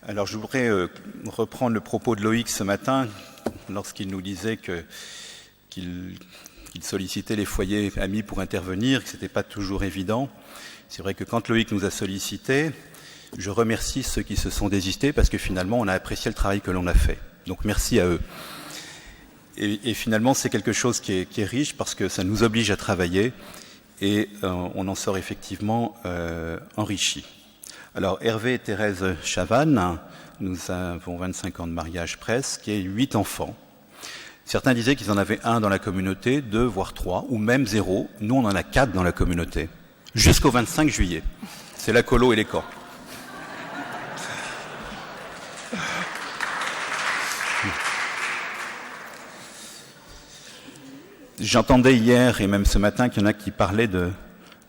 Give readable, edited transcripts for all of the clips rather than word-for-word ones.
Alors je voudrais reprendre le propos de Loïc ce matin lorsqu'il nous disait qu'il sollicitait les foyers amis pour intervenir, que ce n'était pas toujours évident. C'est vrai que quand Loïc nous a sollicités, je remercie ceux qui se sont désistés parce que finalement on a apprécié le travail que l'on a fait. Donc merci à eux. Et finalement c'est quelque chose qui est riche parce que ça nous oblige à travailler et on en sort effectivement enrichi. Alors Hervé et Thérèse Chavannes, nous avons 25 ans de mariage presque et 8 enfants. Certains disaient qu'ils en avaient 1 dans la communauté, 2 voire 3 ou même 0. Nous on en a 4 dans la communauté jusqu'au 25 juillet. C'est la colo et les camps. J'entendais hier et même ce matin qu'il y en a qui parlaient de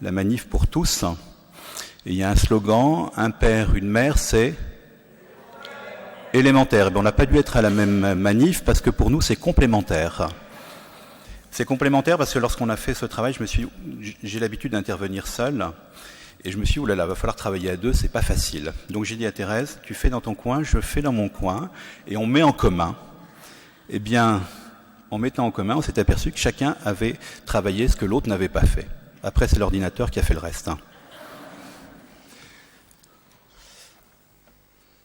la manif pour tous. Et il y a un slogan, un père, une mère, c'est élémentaire. On n'a pas dû être à la même manif parce que pour nous c'est complémentaire. C'est complémentaire parce que lorsqu'on a fait ce travail, j'ai l'habitude d'intervenir seul et je me suis dit, oulala, va falloir travailler à 2, c'est pas facile. Donc j'ai dit à Thérèse, tu fais dans ton coin, je fais dans mon coin et on met en commun. Eh bien, en mettant en commun, on s'est aperçu que chacun avait travaillé ce que l'autre n'avait pas fait. Après, c'est l'ordinateur qui a fait le reste.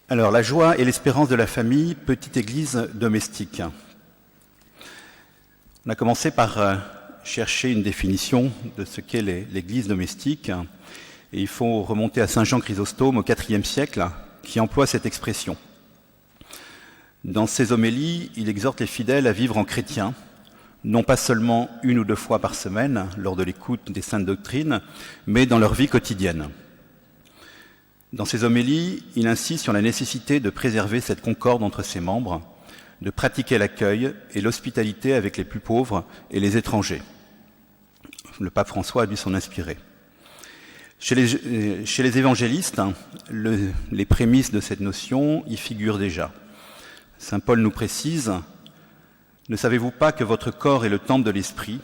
Alors, la joie et l'espérance de la famille, petite église domestique. On a commencé par chercher une définition de ce qu'est l'église domestique. Et il faut remonter à Saint Jean Chrysostome au IVe siècle, qui emploie cette expression. Dans ses homélies, il exhorte les fidèles à vivre en chrétiens, non pas seulement 1 ou 2 fois par semaine, lors de l'écoute des saintes doctrines, mais dans leur vie quotidienne. Dans ses homélies, il insiste sur la nécessité de préserver cette concorde entre ses membres, de pratiquer l'accueil et l'hospitalité avec les plus pauvres et les étrangers. Le pape François a dû s'en inspirer. Chez les évangélistes, les prémices de cette notion y figurent déjà. Saint Paul nous précise « Ne savez-vous pas que votre corps est le temple de l'Esprit ?»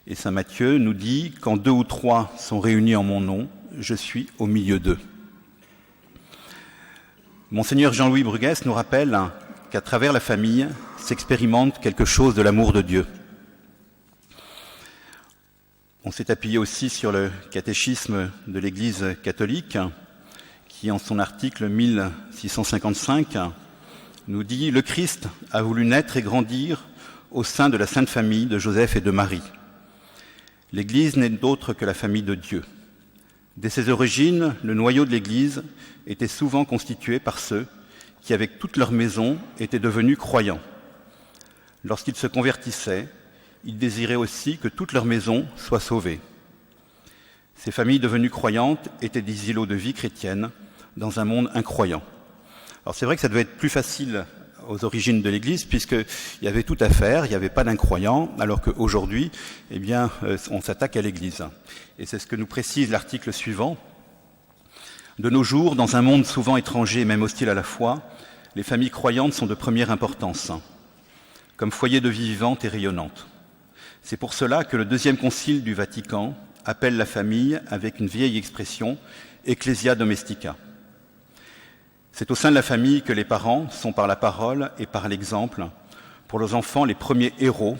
Et Saint Matthieu nous dit « Quand 2 ou 3 sont réunis en mon nom, je suis au milieu d'eux. » Monseigneur Jean-Louis Bruguès nous rappelle qu'à travers la famille s'expérimente quelque chose de l'amour de Dieu. On s'est appuyé aussi sur le catéchisme de l'Église catholique qui, en son article 1655, nous dit « Le Christ a voulu naître et grandir au sein de la Sainte Famille de Joseph et de Marie. L'Église n'est d'autre que la famille de Dieu. Dès ses origines, le noyau de l'Église était souvent constitué par ceux qui, avec toute leur maison, étaient devenus croyants. Lorsqu'ils se convertissaient, ils désiraient aussi que toute leur maison soit sauvée. Ces familles devenues croyantes étaient des îlots de vie chrétienne dans un monde incroyant. » Alors c'est vrai que ça devait être plus facile aux origines de l'Église puisqu'il y avait tout à faire, il n'y avait pas d'incroyants, alors qu'aujourd'hui, eh bien, on s'attaque à l'Église. Et c'est ce que nous précise l'article suivant. De nos jours, dans un monde souvent étranger et même hostile à la foi, les familles croyantes sont de première importance, comme foyer de vie vivante et rayonnante. C'est pour cela que le deuxième concile du Vatican appelle la famille avec une vieille expression « ecclesia domestica ». C'est au sein de la famille que les parents sont par la parole et par l'exemple pour leurs enfants les premiers héros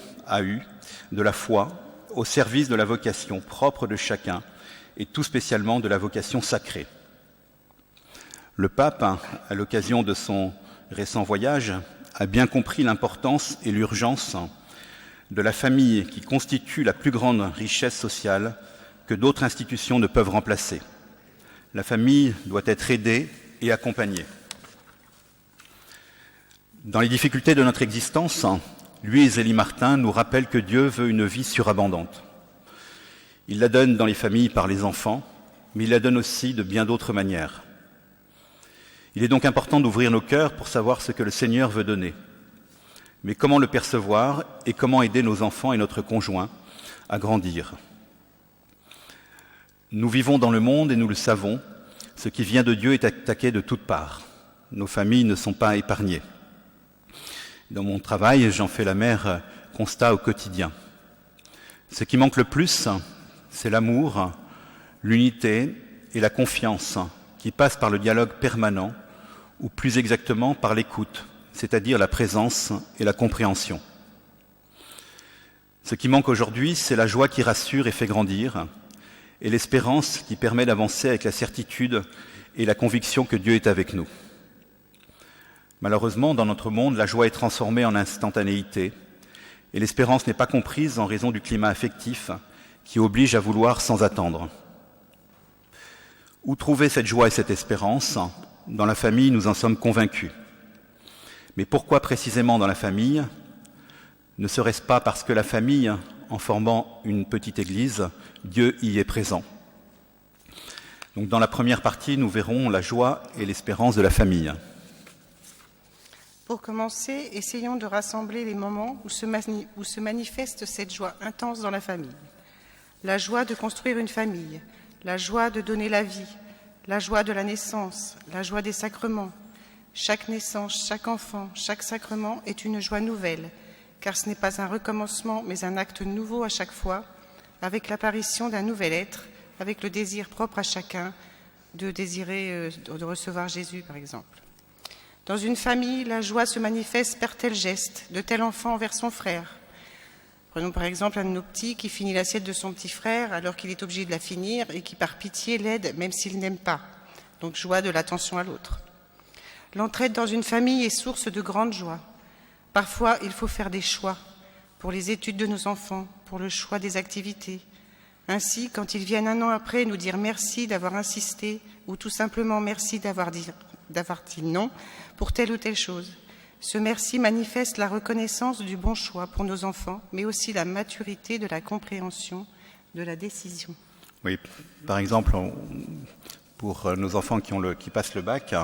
de la foi au service de la vocation propre de chacun et tout spécialement de la vocation sacrée. Le pape, à l'occasion de son récent voyage, a bien compris l'importance et l'urgence de la famille qui constitue la plus grande richesse sociale que d'autres institutions ne peuvent remplacer. La famille doit être aidée et accompagnée. Dans les difficultés de notre existence, lui et Zélie Martin nous rappellent que Dieu veut une vie surabondante. Il la donne dans les familles par les enfants, mais il la donne aussi de bien d'autres manières. Il est donc important d'ouvrir nos cœurs pour savoir ce que le Seigneur veut donner. Mais comment le percevoir et comment aider nos enfants et notre conjoint à grandir ? Nous vivons dans le monde et nous le savons, ce qui vient de Dieu est attaqué de toutes parts. Nos familles ne sont pas épargnées. Dans mon travail, j'en fais l'amère constat au quotidien. Ce qui manque le plus, c'est l'amour, l'unité et la confiance qui passent par le dialogue permanent ou plus exactement par l'écoute, c'est-à-dire la présence et la compréhension. Ce qui manque aujourd'hui, c'est la joie qui rassure et fait grandir, et l'espérance qui permet d'avancer avec la certitude et la conviction que Dieu est avec nous. Malheureusement, dans notre monde, la joie est transformée en instantanéité, et l'espérance n'est pas comprise en raison du climat affectif qui oblige à vouloir sans attendre. Où trouver cette joie et cette espérance ? Dans la famille, nous en sommes convaincus. Mais pourquoi précisément dans la famille ? Ne serait-ce pas parce que la famille, en formant une petite église, Dieu y est présent ? Donc dans la première partie, nous verrons la joie et l'espérance de la famille. Pour commencer, essayons de rassembler les moments où se manifeste cette joie intense dans la famille. La joie de construire une famille, la joie de donner la vie, la joie de la naissance, la joie des sacrements. Chaque naissance, chaque enfant, chaque sacrement est une joie nouvelle, car ce n'est pas un recommencement, mais un acte nouveau à chaque fois, avec l'apparition d'un nouvel être, avec le désir propre à chacun de désirer de recevoir Jésus, par exemple. Dans une famille, la joie se manifeste par tel geste, de tel enfant envers son frère. Prenons par exemple un de nos petits qui finit l'assiette de son petit frère alors qu'il est obligé de la finir et qui par pitié l'aide même s'il n'aime pas. Donc joie de l'attention à l'autre. L'entraide dans une famille est source de grande joie. Parfois, il faut faire des choix pour les études de nos enfants, pour le choix des activités. Ainsi, quand ils viennent un an après nous dire merci d'avoir insisté ou tout simplement merci d'avoir dit non pour telle ou telle chose, ce merci manifeste la reconnaissance du bon choix pour nos enfants, mais aussi la maturité de la compréhension de la décision. Oui, par exemple, pour nos enfants qui passent le bac,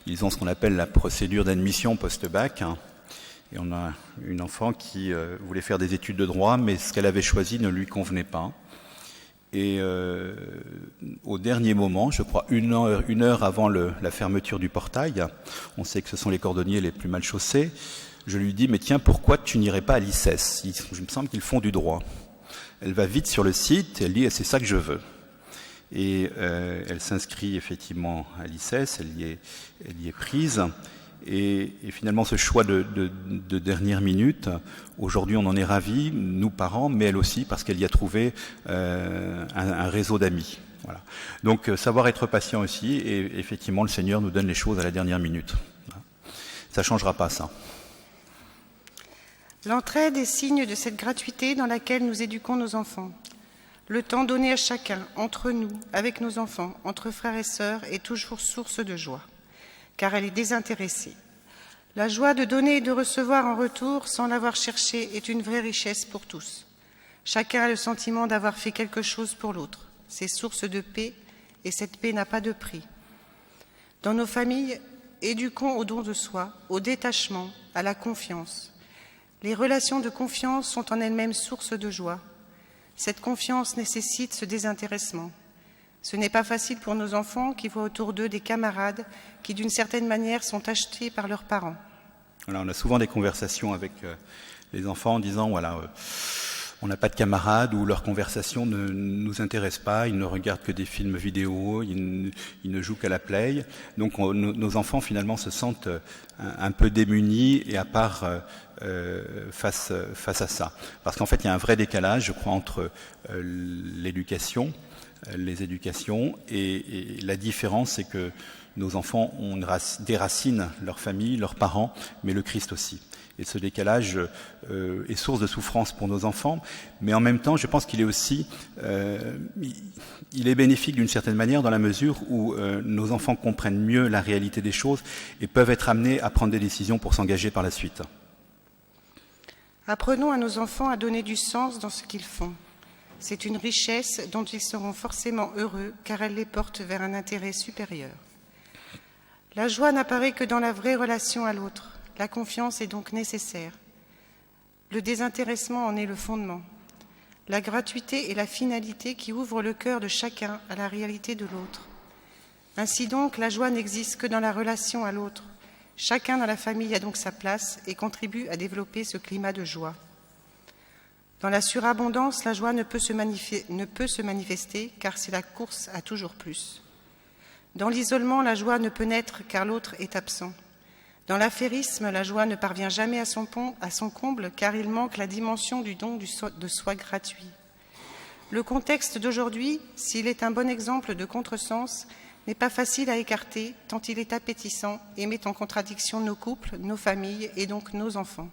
ils ont ce qu'on appelle la procédure d'admission post-bac. Et on a une enfant qui voulait faire des études de droit, mais ce qu'elle avait choisi ne lui convenait pas. Et au dernier moment, je crois une heure avant la fermeture du portail, on sait que ce sont les cordonniers les plus mal chaussés, je lui dis « Mais tiens, pourquoi tu n'irais pas à l'ICES ? Il me semble qu'ils font du droit. » Elle va vite sur le site, elle dit « C'est ça que je veux. » Et elle s'inscrit effectivement à l'ICES, elle y est prise. Et finalement, ce choix de dernière minute, aujourd'hui, on en est ravis, nous parents, mais elle aussi, parce qu'elle y a trouvé un réseau d'amis. Voilà. Donc, savoir être patient aussi, et effectivement, le Seigneur nous donne les choses à la dernière minute. Ça ne changera pas, ça. L'entraide est signe de cette gratuité dans laquelle nous éduquons nos enfants. Le temps donné à chacun, entre nous, avec nos enfants, entre frères et sœurs, est toujours source de joie, car elle est désintéressée. La joie de donner et de recevoir en retour sans l'avoir cherché est une vraie richesse pour tous. Chacun a le sentiment d'avoir fait quelque chose pour l'autre. C'est source de paix et cette paix n'a pas de prix. Dans nos familles, éduquons au don de soi, au détachement, à la confiance. Les relations de confiance sont en elles-mêmes source de joie. Cette confiance nécessite ce désintéressement. Ce n'est pas facile pour nos enfants qui voient autour d'eux des camarades qui, d'une certaine manière, sont achetés par leurs parents. Alors, on a souvent des conversations avec les enfants en disant, voilà, on n'a pas de camarades ou leurs conversations ne nous intéressent pas, ils ne regardent que des films vidéo, ils ne jouent qu'à la play. Donc, nos enfants, finalement, se sentent un peu démunis et à part face à ça. Parce qu'en fait, il y a un vrai décalage, je crois, entre l'éducation, les éducations, et la différence, c'est que nos enfants déracinent leur famille, leurs parents, mais le Christ aussi. Et ce décalage est source de souffrance pour nos enfants, mais en même temps, je pense qu'il est aussi, il est bénéfique d'une certaine manière dans la mesure où nos enfants comprennent mieux la réalité des choses et peuvent être amenés à prendre des décisions pour s'engager par la suite. Apprenons à nos enfants à donner du sens dans ce qu'ils font. C'est une richesse dont ils seront forcément heureux car elle les porte vers un intérêt supérieur. La joie n'apparaît que dans la vraie relation à l'autre. La confiance est donc nécessaire. Le désintéressement en est le fondement. La gratuité est la finalité qui ouvre le cœur de chacun à la réalité de l'autre. Ainsi donc, la joie n'existe que dans la relation à l'autre. Chacun dans la famille a donc sa place et contribue à développer ce climat de joie. Dans la surabondance, la joie ne peut se manifester car c'est la course à toujours plus. Dans l'isolement, la joie ne peut naître car l'autre est absent. Dans l'affairisme, la joie ne parvient jamais à son comble car il manque la dimension du don de soi gratuit. Le contexte d'aujourd'hui, s'il est un bon exemple de contresens, n'est pas facile à écarter tant il est appétissant et met en contradiction nos couples, nos familles et donc nos enfants.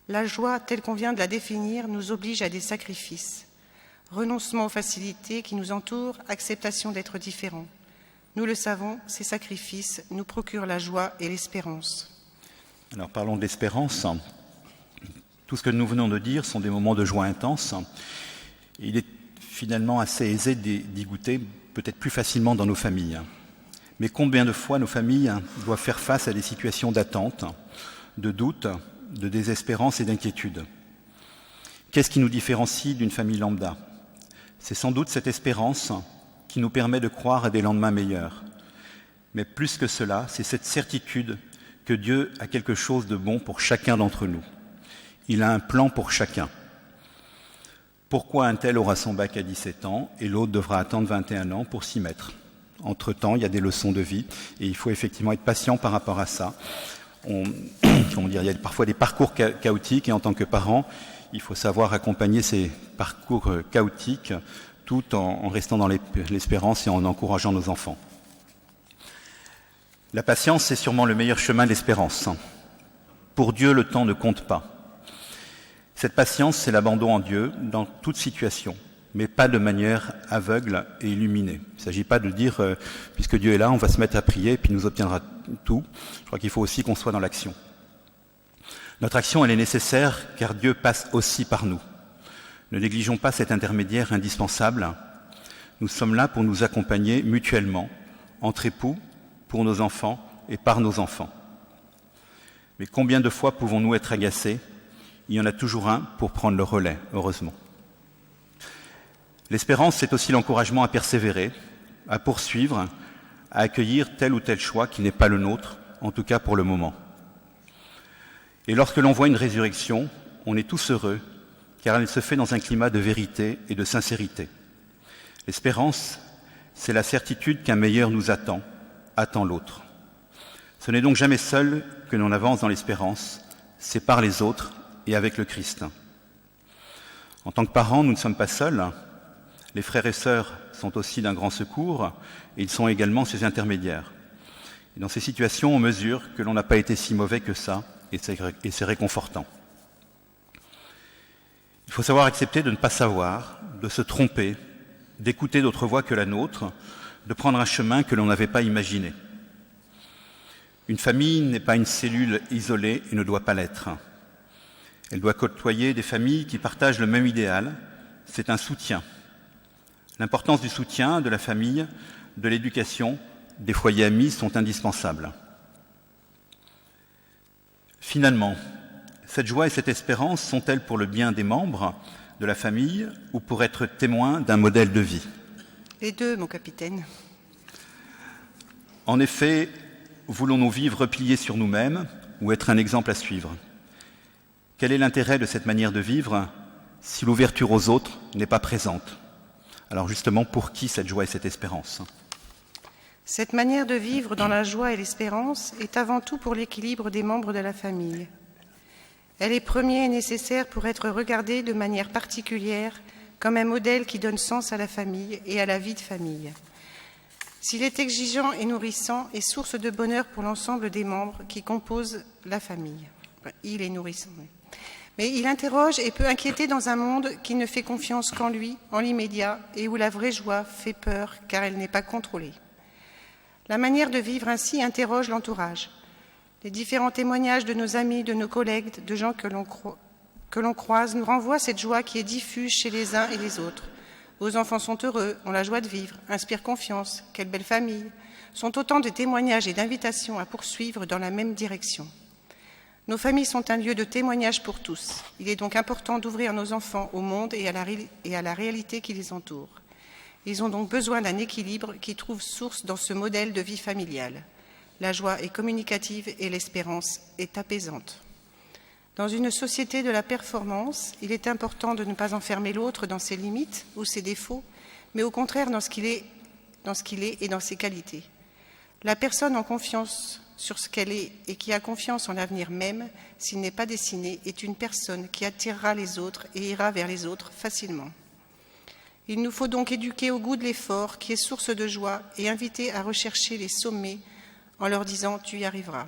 La joie, telle qu'on vient de la définir, nous oblige à des sacrifices. Renoncement aux facilités qui nous entourent, acceptation d'être différents. Nous le savons, ces sacrifices nous procurent la joie et l'espérance. Alors parlons de l'espérance. Tout ce que nous venons de dire sont des moments de joie intense. Il est finalement assez aisé d'y goûter, peut-être plus facilement dans nos familles. Mais combien de fois nos familles doivent faire face à des situations d'attente, de doute, de désespérance et d'inquiétude. Qu'est-ce qui nous différencie d'une famille lambda? C'est sans doute cette espérance qui nous permet de croire à des lendemains meilleurs. Mais plus que cela, c'est cette certitude que Dieu a quelque chose de bon pour chacun d'entre nous. Il a un plan pour chacun. Pourquoi un tel aura son bac à 17 ans et l'autre devra attendre 21 ans pour s'y mettre? Entre-temps, il y a des leçons de vie et il faut effectivement être patient par rapport à ça. Il y a parfois des parcours chaotiques et en tant que parent, il faut savoir accompagner ces parcours chaotiques tout en restant dans l'espérance et en encourageant nos enfants. La patience, c'est sûrement le meilleur chemin de l'espérance. Pour Dieu, le temps ne compte pas. Cette patience, c'est l'abandon en Dieu dans toute situation, mais pas de manière aveugle et illuminée. Il ne s'agit pas de dire, puisque Dieu est là, on va se mettre à prier et puis il nous obtiendra tout. Je crois qu'il faut aussi qu'on soit dans l'action. Notre action, elle est nécessaire car Dieu passe aussi par nous. Ne négligeons pas cet intermédiaire indispensable. Nous sommes là pour nous accompagner mutuellement, entre époux, pour nos enfants et par nos enfants. Mais combien de fois pouvons-nous être agacés? Il y en a toujours un pour prendre le relais, heureusement. L'espérance, c'est aussi l'encouragement à persévérer, à poursuivre, à accueillir tel ou tel choix qui n'est pas le nôtre, en tout cas pour le moment. Et lorsque l'on voit une résurrection, on est tous heureux, car elle se fait dans un climat de vérité et de sincérité. L'espérance, c'est la certitude qu'un meilleur nous attend l'autre. Ce n'est donc jamais seul que l'on avance dans l'espérance, c'est par les autres et avec le Christ. En tant que parents, nous ne sommes pas seuls. Les frères et sœurs sont aussi d'un grand secours et ils sont également ces intermédiaires. Et dans ces situations, on mesure que l'on n'a pas été si mauvais que ça et c'est réconfortant. Il faut savoir accepter de ne pas savoir, de se tromper, d'écouter d'autres voix que la nôtre, de prendre un chemin que l'on n'avait pas imaginé. Une famille n'est pas une cellule isolée et ne doit pas l'être. Elle doit côtoyer des familles qui partagent le même idéal. C'est un soutien. L'importance du soutien, de la famille, de l'éducation, des foyers amis sont indispensables. Finalement, cette joie et cette espérance sont-elles pour le bien des membres de la famille ou pour être témoins d'un modèle de vie? Les deux, mon capitaine. En effet, voulons-nous vivre repliés sur nous-mêmes ou être un exemple à suivre? Quel est l'intérêt de cette manière de vivre si l'ouverture aux autres n'est pas présente? Alors justement, pour qui cette joie et cette espérance? Cette manière de vivre dans la joie et l'espérance est avant tout pour l'équilibre des membres de la famille. Elle est première et nécessaire pour être regardée de manière particulière comme un modèle qui donne sens à la famille et à la vie de famille. S'il est exigeant et nourrissant et source de bonheur pour l'ensemble des membres qui composent la famille. Il est nourrissant, oui. Mais il interroge et peut inquiéter dans un monde qui ne fait confiance qu'en lui, en l'immédiat, et où la vraie joie fait peur car elle n'est pas contrôlée. La manière de vivre ainsi interroge l'entourage. Les différents témoignages de nos amis, de nos collègues, de gens que l'on croise nous renvoient cette joie qui est diffuse chez les uns et les autres. Vos enfants sont heureux, ont la joie de vivre, inspirent confiance, quelle belle famille, sont autant de témoignages et d'invitations à poursuivre dans la même direction. Nos familles sont un lieu de témoignage pour tous. Il est donc important d'ouvrir nos enfants au monde et à la réalité qui les entoure. Ils ont donc besoin d'un équilibre qui trouve source dans ce modèle de vie familiale. La joie est communicative et l'espérance est apaisante. Dans une société de la performance, il est important de ne pas enfermer l'autre dans ses limites ou ses défauts, mais au contraire dans ce qu'il est dans ce qu'il est et dans ses qualités. La personne en confiance sur ce qu'elle est et qui a confiance en l'avenir même, s'il n'est pas dessiné, est une personne qui attirera les autres et ira vers les autres facilement. Il nous faut donc éduquer au goût de l'effort qui est source de joie et inviter à rechercher les sommets en leur disant « tu y arriveras ».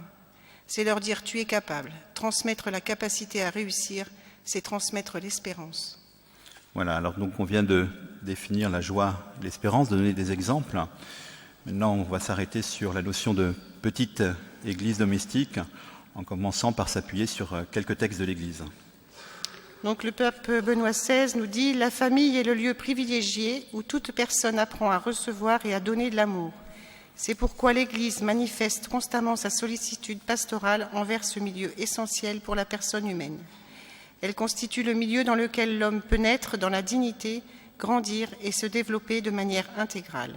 C'est leur dire « tu es capable ». Transmettre la capacité à réussir, c'est transmettre l'espérance. Voilà, alors donc on vient de définir la joie, l'espérance, de donner des exemples. Maintenant, on va s'arrêter sur la notion de petite église domestique, en commençant par s'appuyer sur quelques textes de l'Église. Donc le pape Benoît XVI nous dit « La famille est le lieu privilégié où toute personne apprend à recevoir et à donner de l'amour. C'est pourquoi l'Église manifeste constamment sa sollicitude pastorale envers ce milieu essentiel pour la personne humaine. Elle constitue le milieu dans lequel l'homme peut naître dans la dignité, grandir et se développer de manière intégrale. »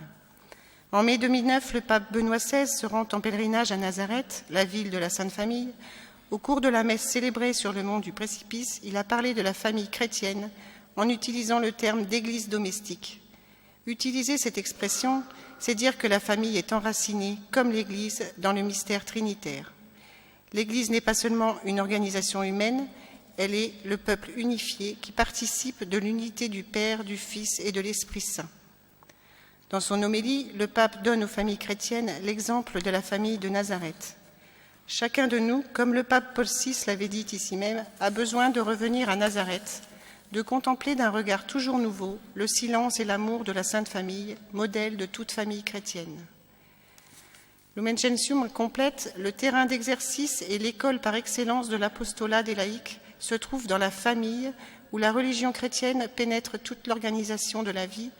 En mai 2009, le pape Benoît XVI se rend en pèlerinage à Nazareth, la ville de la Sainte Famille. Au cours de la messe célébrée sur le mont du Précipice, il a parlé de la famille chrétienne en utilisant le terme d'église domestique. Utiliser cette expression, c'est dire que la famille est enracinée, comme l'Église, dans le mystère trinitaire. L'Église n'est pas seulement une organisation humaine, elle est le peuple unifié qui participe de l'unité du Père, du Fils et de l'Esprit Saint. Dans son homélie, le pape donne aux familles chrétiennes l'exemple de la famille de Nazareth. Chacun de nous, comme le pape Paul VI l'avait dit ici même, a besoin de revenir à Nazareth, de contempler d'un regard toujours nouveau le silence et l'amour de la Sainte Famille, modèle de toute famille chrétienne. Lumen Gentium complète, le terrain d'exercice et l'école par excellence de l'apostolat des laïcs se trouvent dans la famille où la religion chrétienne pénètre toute l'organisation de la vie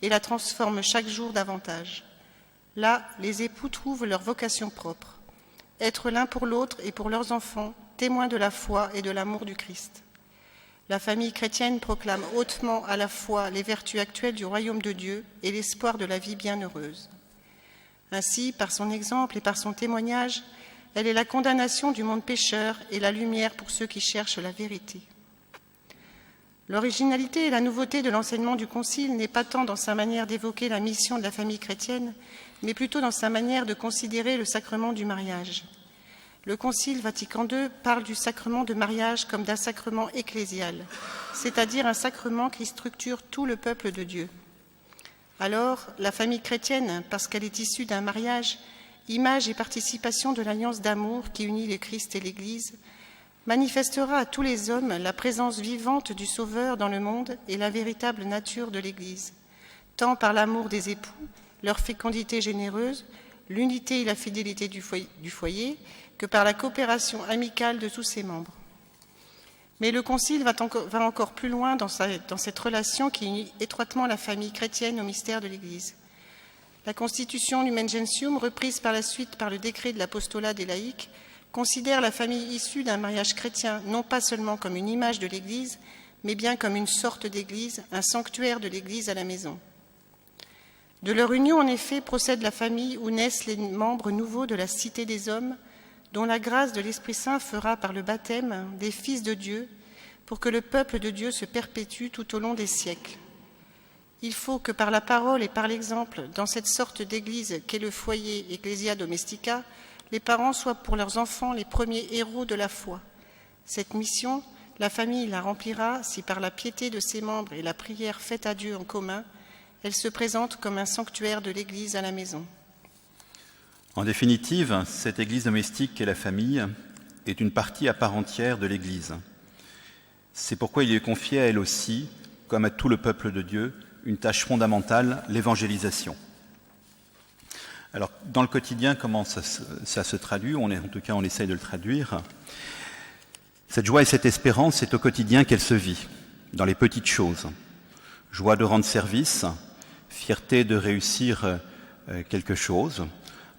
et la transforme chaque jour davantage. Là, les époux trouvent leur vocation propre. Être l'un pour l'autre et pour leurs enfants, témoins de la foi et de l'amour du Christ. La famille chrétienne proclame hautement à la fois les vertus actuelles du royaume de Dieu et l'espoir de la vie bienheureuse. Ainsi, par son exemple et par son témoignage, elle est la condamnation du monde pécheur et la lumière pour ceux qui cherchent la vérité. L'originalité et la nouveauté de l'enseignement du Concile n'est pas tant dans sa manière d'évoquer la mission de la famille chrétienne, mais plutôt dans sa manière de considérer le sacrement du mariage. Le Concile Vatican II parle du sacrement de mariage comme d'un sacrement ecclésial, c'est-à-dire un sacrement qui structure tout le peuple de Dieu. Alors, la famille chrétienne, parce qu'elle est issue d'un mariage, image et participation de l'alliance d'amour qui unit le Christ et l'Église, manifestera à tous les hommes la présence vivante du Sauveur dans le monde et la véritable nature de l'Église, tant par l'amour des époux, leur fécondité généreuse, l'unité et la fidélité du foyer, que par la coopération amicale de tous ses membres. Mais le Concile va encore plus loin dans cette relation qui unit étroitement la famille chrétienne au mystère de l'Église. La Constitution Lumen Gentium, reprise par la suite par le décret de l'apostolat des laïcs, considère la famille issue d'un mariage chrétien non pas seulement comme une image de l'Église, mais bien comme une sorte d'Église, un sanctuaire de l'Église à la maison. De leur union, en effet, procède la famille où naissent les membres nouveaux de la cité des hommes, dont la grâce de l'Esprit Saint fera par le baptême des fils de Dieu, pour que le peuple de Dieu se perpétue tout au long des siècles. Il faut que par la parole et par l'exemple, dans cette sorte d'église qu'est le foyer Ecclesia Domestica, les parents soient pour leurs enfants les premiers héros de la foi. Cette mission, la famille la remplira si par la piété de ses membres et la prière faite à Dieu en commun, elle se présente comme un sanctuaire de l'Église à la maison. En définitive, cette Église domestique qu'est la famille est une partie à part entière de l'Église. C'est pourquoi il lui est confié à elle aussi, comme à tout le peuple de Dieu, une tâche fondamentale, l'évangélisation. Alors, dans le quotidien, comment ça se traduit ? En tout cas, on essaye de le traduire. Cette joie et cette espérance, c'est au quotidien qu'elle se vit, dans les petites choses. Joie de rendre service, fierté de réussir quelque chose,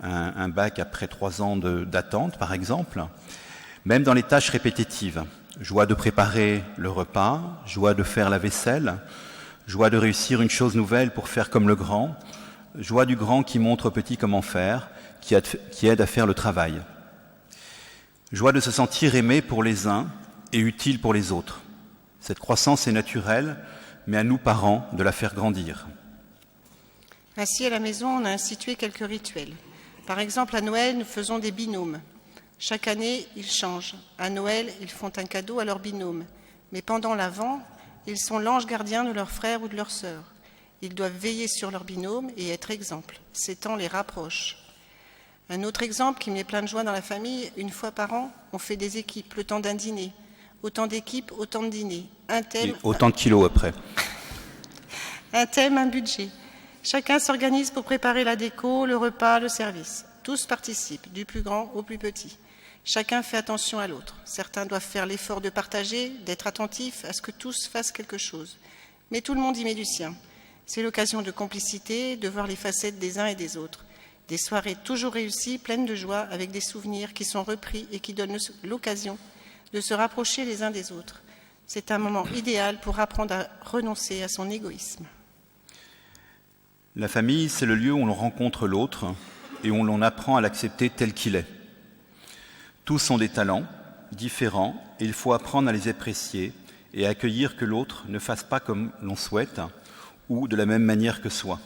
un bac après 3 ans d'attente, par exemple, même dans les tâches répétitives. Joie de préparer le repas, joie de faire la vaisselle, joie de réussir une chose nouvelle pour faire comme le grand, joie du grand qui montre au petit comment faire, qui aide à faire le travail. Joie de se sentir aimé pour les uns et utile pour les autres. Cette croissance est naturelle, mais à nous, parents, de la faire grandir. Ainsi, à la maison, on a institué quelques rituels. Par exemple, à Noël, nous faisons des binômes. Chaque année, ils changent. À Noël, ils font un cadeau à leur binôme. Mais pendant l'Avent, ils sont l'ange gardien de leur frère ou de leur sœur. Ils doivent veiller sur leur binôme et être exemples. Ces temps les rapprochent. Un autre exemple qui met plein de joie dans la famille, une fois par an, on fait des équipes, le temps d'un dîner. Autant d'équipes, autant de dîners. Un thème, Et autant de kilos après. un thème, un budget. Chacun s'organise pour préparer la déco, le repas, le service. Tous participent, du plus grand au plus petit. Chacun fait attention à l'autre. Certains doivent faire l'effort de partager, d'être attentifs à ce que tous fassent quelque chose. Mais tout le monde y met du sien. C'est l'occasion de complicité, de voir les facettes des uns et des autres. Des soirées toujours réussies, pleines de joie, avec des souvenirs qui sont repris et qui donnent l'occasion de se rapprocher les uns des autres. C'est un moment idéal pour apprendre à renoncer à son égoïsme. La famille, c'est le lieu où l'on rencontre l'autre et où l'on apprend à l'accepter tel qu'il est. Tous ont des talents différents et il faut apprendre à les apprécier et à accueillir que l'autre ne fasse pas comme l'on souhaite ou de la même manière que soi.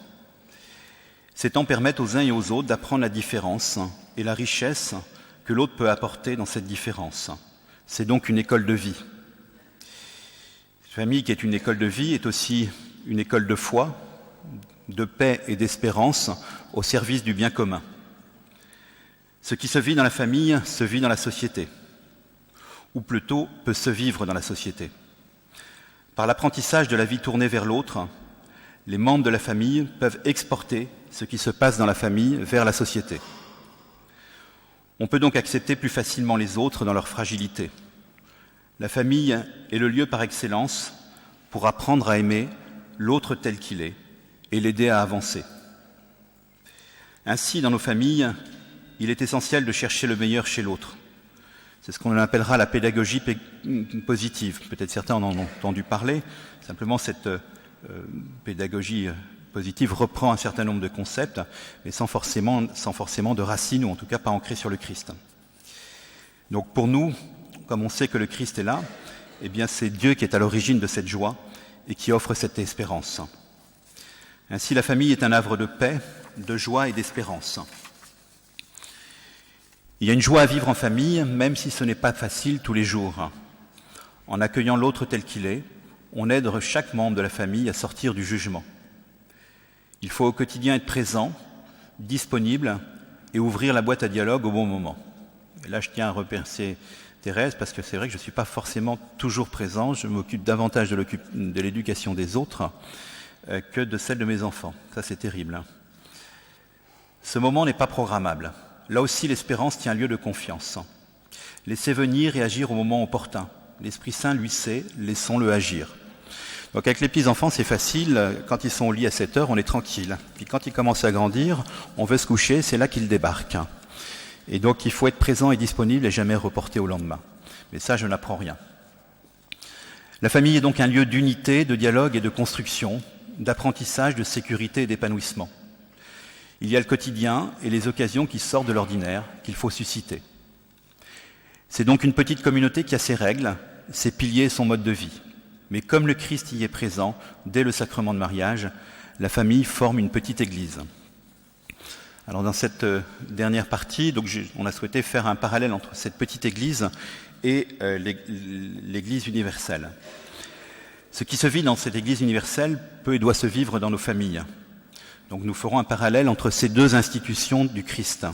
Ces temps permettent aux uns et aux autres d'apprendre la différence et la richesse que l'autre peut apporter dans cette différence. C'est donc une école de vie. La famille qui est une école de vie est aussi une école de foi, de paix et d'espérance au service du bien commun. Ce qui se vit dans la famille se vit dans la société, ou plutôt peut se vivre dans la société. Par l'apprentissage de la vie tournée vers l'autre, les membres de la famille peuvent exporter ce qui se passe dans la famille vers la société. On peut donc accepter plus facilement les autres dans leur fragilité. La famille est le lieu par excellence pour apprendre à aimer l'autre tel qu'il est et l'aider à avancer. Ainsi, dans nos familles, il est essentiel de chercher le meilleur chez l'autre. C'est ce qu'on appellera la pédagogie positive. Peut-être certains en ont entendu parler. Simplement, cette pédagogie positive reprend un certain nombre de concepts, mais sans forcément de racines, ou en tout cas pas ancrés sur le Christ. Donc pour nous, comme on sait que le Christ est là, eh bien c'est Dieu qui est à l'origine de cette joie et qui offre cette espérance. Ainsi, la famille est un havre de paix, de joie et d'espérance. Il y a une joie à vivre en famille, même si ce n'est pas facile tous les jours. En accueillant l'autre tel qu'il est, on aide chaque membre de la famille à sortir du jugement. Il faut au quotidien être présent, disponible et ouvrir la boîte à dialogue au bon moment. Et là, je tiens à remercier Thérèse, parce que c'est vrai que je ne suis pas forcément toujours présent. Je m'occupe davantage de l'éducation des autres que de celle de mes enfants. Ça, c'est terrible. Ce moment n'est pas programmable. Là aussi, l'espérance tient lieu de confiance. Laissez venir et agir au moment opportun. L'Esprit Saint, lui, sait, laissons-le agir. Donc avec les petits-enfants, c'est facile. Quand ils sont au lit à 7 heures, on est tranquille. Puis quand ils commencent à grandir, on veut se coucher, c'est là qu'ils débarquent. Et donc il faut être présent et disponible et jamais reporter au lendemain. Mais ça, je n'apprends rien. La famille est donc un lieu d'unité, de dialogue et de construction, d'apprentissage, de sécurité et d'épanouissement. Il y a le quotidien et les occasions qui sortent de l'ordinaire qu'il faut susciter. C'est donc une petite communauté qui a ses règles, ses piliers et son mode de vie. Mais comme le Christ y est présent, dès le sacrement de mariage, la famille forme une petite église. Alors dans cette dernière partie, donc on a souhaité faire un parallèle entre cette petite église et l'église universelle. Ce qui se vit dans cette église universelle peut et doit se vivre dans nos familles. Donc nous ferons un parallèle entre ces deux institutions du Christ.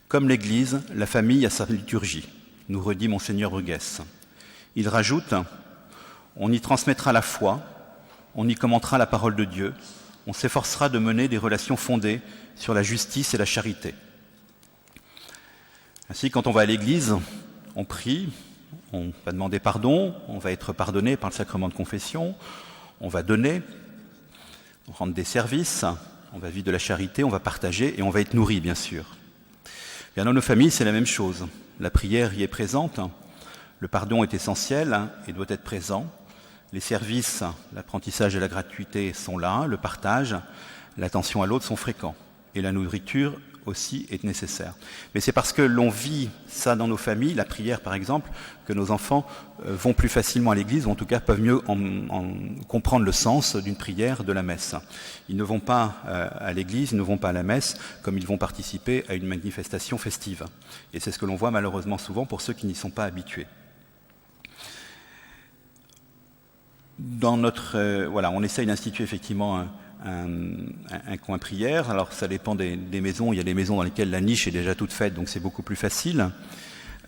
Comme l'église, la famille a sa liturgie, nous redit Monseigneur Bruguès. Il rajoute: on y transmettra la foi, on y commentera la parole de Dieu, on s'efforcera de mener des relations fondées sur la justice et la charité. Ainsi, quand on va à l'église, on prie, on va demander pardon, on va être pardonné par le sacrement de confession, on va donner, on rendre des services, on va vivre de la charité, on va partager et on va être nourri, bien sûr. Bien, dans nos familles, c'est la même chose. La prière y est présente, le pardon est essentiel et doit être présent. Les services, l'apprentissage et la gratuité sont là, le partage, l'attention à l'autre sont fréquents. Et la nourriture aussi est nécessaire. Mais c'est parce que l'on vit ça dans nos familles, la prière par exemple, que nos enfants vont plus facilement à l'église, ou en tout cas peuvent mieux en comprendre le sens d'une prière, de la messe. Ils ne vont pas à l'église, ils ne vont pas à la messe, comme ils vont participer à une manifestation festive. Et c'est ce que l'on voit malheureusement souvent pour ceux qui n'y sont pas habitués. Dans notre, on essaye d'instituer effectivement un coin prière. Alors ça dépend des maisons. Il y a des maisons dans lesquelles la niche est déjà toute faite, donc c'est beaucoup plus facile.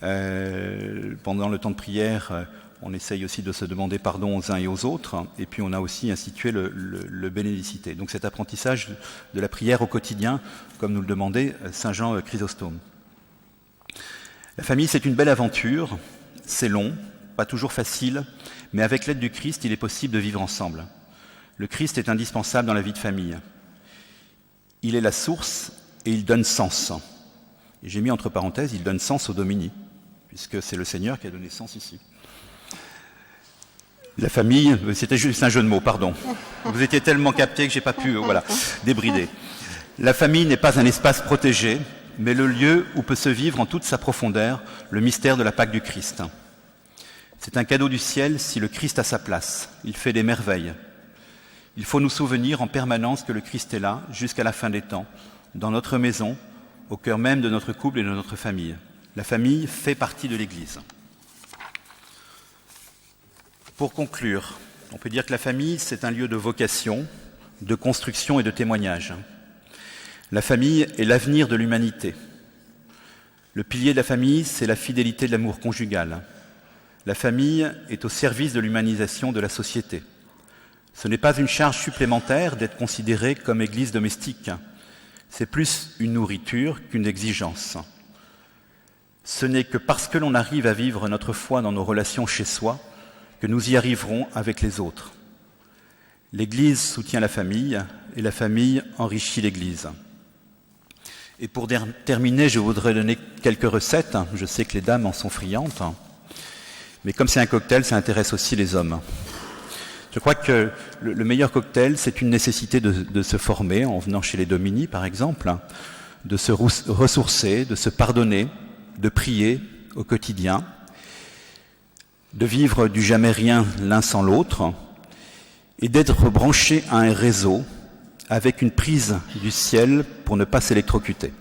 Pendant le temps de prière, on essaye aussi de se demander pardon aux uns et aux autres. Et puis on a aussi institué le Bénédicité. Donc cet apprentissage de la prière au quotidien, comme nous le demandait Saint Jean Chrysostome. La famille, c'est une belle aventure. C'est long, pas toujours facile, mais avec l'aide du Christ, il est possible de vivre ensemble. Le Christ est indispensable dans la vie de famille. Il est la source et il donne sens. Et j'ai mis entre parenthèses, il donne sens au Domini, puisque c'est le Seigneur qui a donné sens ici. La famille, c'était juste un jeu de mots, pardon. Vous étiez tellement captés que j'ai pas pu, débrider. La famille n'est pas un espace protégé, mais le lieu où peut se vivre en toute sa profondeur le mystère de la Pâque du Christ. C'est un cadeau du ciel si le Christ a sa place. Il fait des merveilles. Il faut nous souvenir en permanence que le Christ est là, jusqu'à la fin des temps, dans notre maison, au cœur même de notre couple et de notre famille. La famille fait partie de l'Église. Pour conclure, on peut dire que la famille, c'est un lieu de vocation, de construction et de témoignage. La famille est l'avenir de l'humanité. Le pilier de la famille, c'est la fidélité de l'amour conjugal. La famille est au service de l'humanisation de la société. Ce n'est pas une charge supplémentaire d'être considéré comme église domestique. C'est plus une nourriture qu'une exigence. Ce n'est que parce que l'on arrive à vivre notre foi dans nos relations chez soi que nous y arriverons avec les autres. L'Église soutient la famille et la famille enrichit l'Église. Et pour terminer, je voudrais donner quelques recettes. Je sais que les dames en sont friandes. Mais comme c'est un cocktail, ça intéresse aussi les hommes. Je crois que le meilleur cocktail, c'est une nécessité de se former, en venant chez les Domini, par exemple, de se ressourcer, de se pardonner, de prier au quotidien, de vivre du jamais rien l'un sans l'autre, et d'être branché à un réseau avec une prise du ciel pour ne pas s'électrocuter.